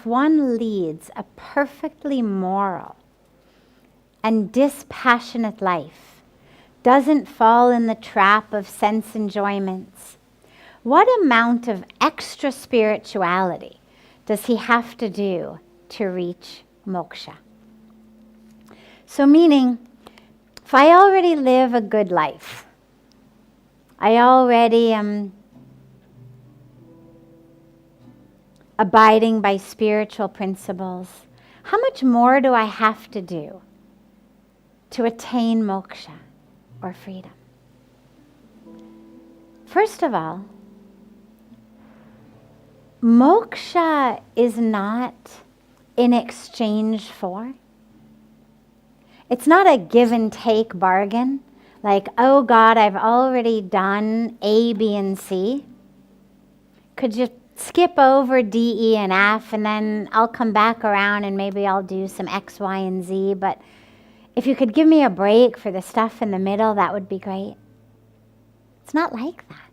one leads a perfectly moral and dispassionate life, doesn't fall in the trap of sense enjoyments, what amount of extra spirituality does he have to do to reach moksha? So meaning, if I already live a good life, I already am abiding by spiritual principles, how much more do I have to do to attain moksha or freedom? First of all, moksha is not in exchange for. It's not a give and take bargain, like, oh God, I've already done A, B, and C. Could you skip over D, E, and F, and then I'll come back around and maybe I'll do some X, Y, and Z, but if you could give me a break for the stuff in the middle, that would be great. It's not like that.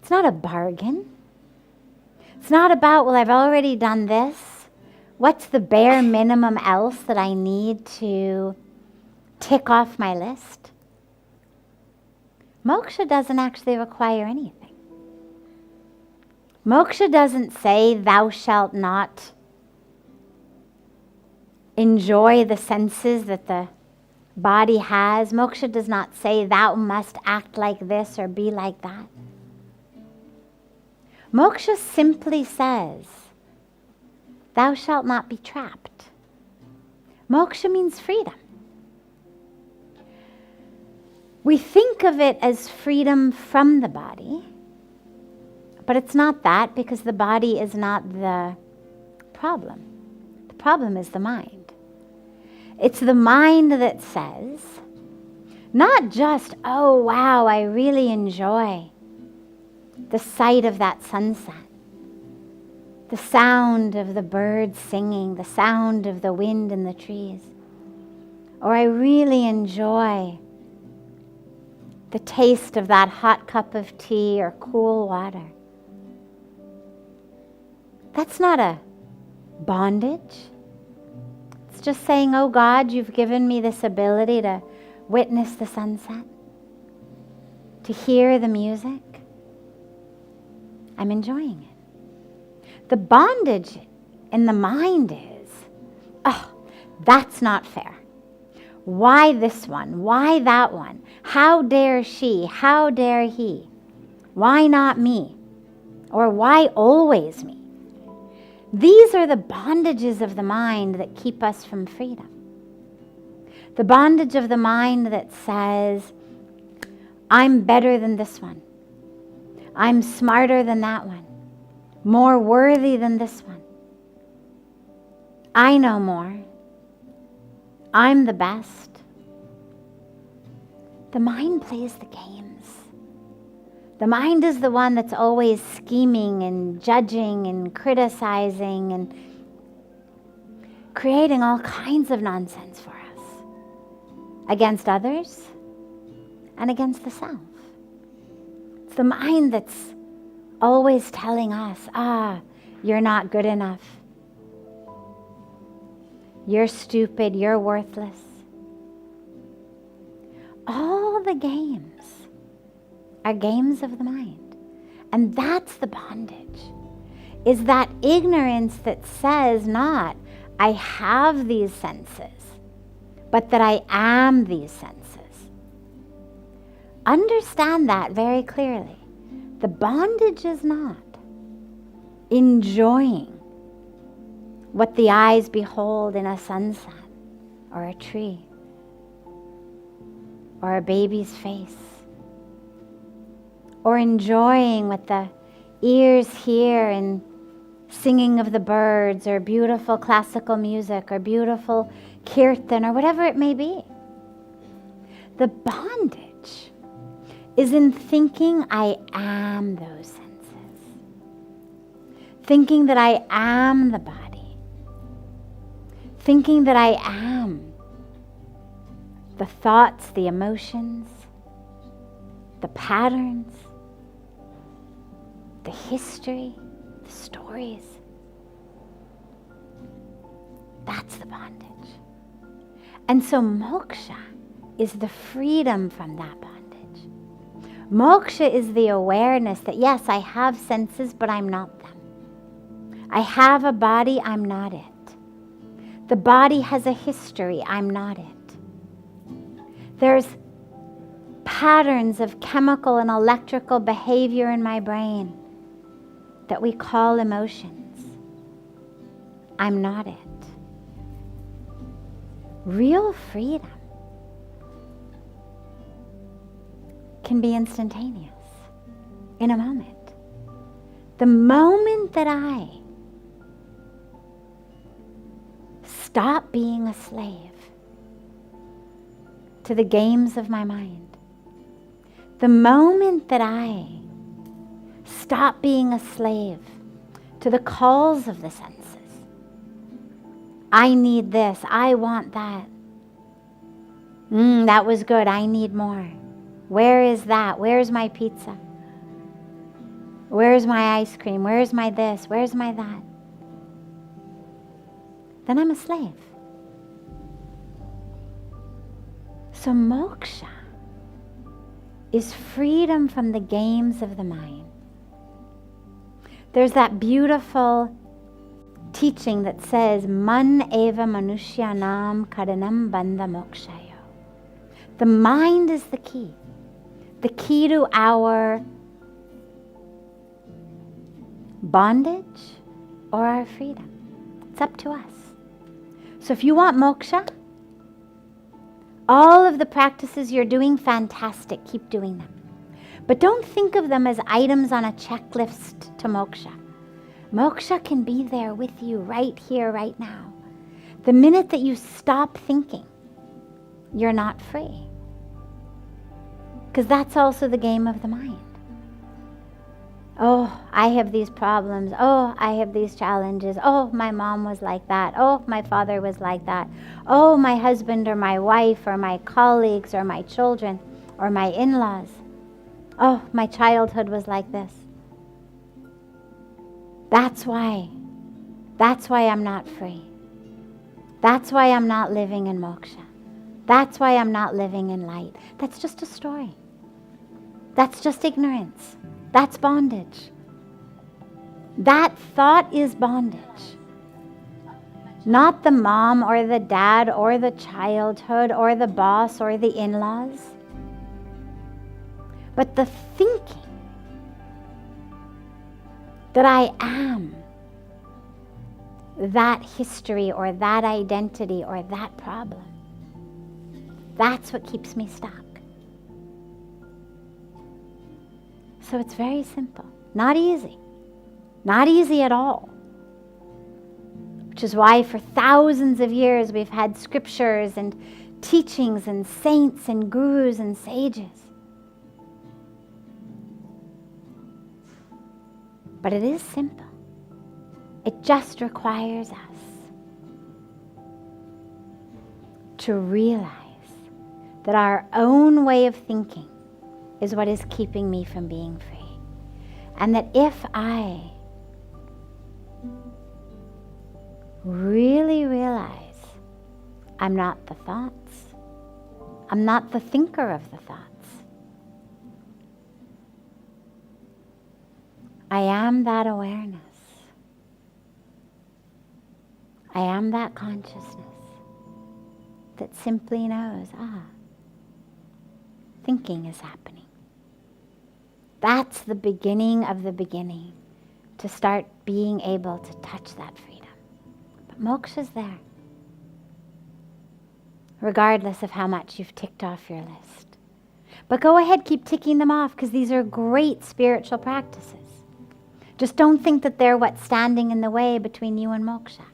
It's not a bargain. It's not about, well, I've already done this. What's the bare minimum else that I need to tick off my list? Moksha doesn't actually require anything. Moksha doesn't say, thou shalt not enjoy the senses that the body has. Moksha does not say, thou must act like this or be like that. Moksha simply says, thou shalt not be trapped. Moksha means freedom. We think of it as freedom from the body, but it's not that, because the body is not the problem. The problem is the mind. It's the mind that says, not just, oh wow, I really enjoy the sight of that sunset, the sound of the birds singing, the sound of the wind in the trees, or I really enjoy the taste of that hot cup of tea or cool water. That's not a bondage. It's just saying, oh God, you've given me this ability to witness the sunset, to hear the music. I'm enjoying it. The bondage in the mind is, oh, that's not fair. Why this one? Why that one? How dare she? How dare he? Why not me? Or why always me? These are the bondages of the mind that keep us from freedom. The bondage of the mind that says, I'm better than this one. I'm smarter than that one. More worthy than this one. I know more. I'm the best. The mind plays the games. The mind is the one that's always scheming and judging and criticizing and creating all kinds of nonsense for us against others and against the self. It's the mind that's always telling us, you're not good enough. You're stupid, you're worthless. All the games are games of the mind. And that's the bondage, is that ignorance that says not, I have these senses, but that I am these senses. Understand that very clearly. The bondage is not enjoying what the eyes behold in a sunset or a tree or a baby's face, or enjoying what the ears hear in singing of the birds or beautiful classical music or beautiful kirtan or whatever it may be. The bondage is in thinking I am those senses, thinking that I am the body, thinking that I am the thoughts, the emotions, the patterns, the history, the stories. That's the bondage. And so moksha is the freedom from that bondage. Moksha is the awareness that, yes, I have senses, but I'm not them. I have a body, I'm not it. The body has a history, I'm not it. There's patterns of chemical and electrical behavior in my brain that we call emotions. I'm not it. Real freedom can be instantaneous, in a moment. The moment that I stop being a slave to the games of my mind, the moment that I stop being a slave to the calls of the senses, I need this, I want that. That was good, I need more. Where is that? Where's my pizza? Where's my ice cream? Where's my this? Where's my that? Then I'm a slave. So moksha is freedom from the games of the mind. There's that beautiful teaching that says, Man eva manushyanam karanam bandha mokshayo. The mind is the key to our bondage or our freedom. It's up to us. So if you want moksha, all of the practices you're doing, fantastic, keep doing them. But don't think of them as items on a checklist to moksha. Moksha can be there with you right here, right now. The minute that you stop thinking, you're not free. Because that's also the game of the mind. Oh, I have these problems. Oh, I have these challenges. Oh, my mom was like that. Oh, my father was like that. Oh, my husband or my wife or my colleagues or my children or my in-laws. Oh, my childhood was like this. That's why I'm not free. That's why I'm not living in moksha. That's why I'm not living in light. That's just a story. That's just ignorance. That's bondage. That thought is bondage. Not the mom or the dad or the childhood or the boss or the in-laws, but the thinking that I am that history or that identity or that problem. That's what keeps me stuck. So it's very simple. Not easy. Not easy at all. Which is why for thousands of years we've had scriptures and teachings and saints and gurus and sages. But it is simple. It just requires us to realize that our own way of thinking is what is keeping me from being free. And that if I really realize I'm not the thoughts, I'm not the thinker of the thoughts, I am that awareness. I am that consciousness that simply knows, thinking is happening. That's the beginning of the beginning to start being able to touch that freedom. But moksha's there, regardless of how much you've ticked off your list. But go ahead, keep ticking them off, because these are great spiritual practices. Just don't think that they're what's standing in the way between you and moksha.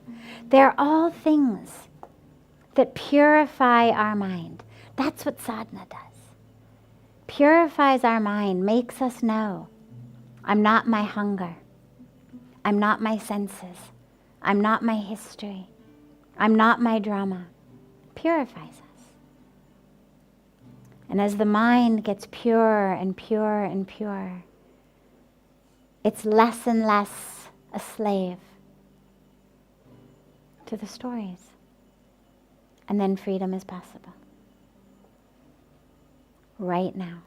They're all things that purify our mind. That's what sadhana does. Purifies our mind, makes us know, I'm not my hunger. I'm not my senses. I'm not my history. I'm not my drama. Purifies us. And as the mind gets purer and purer and purer, it's less and less a slave to the stories. And then freedom is possible. Right now.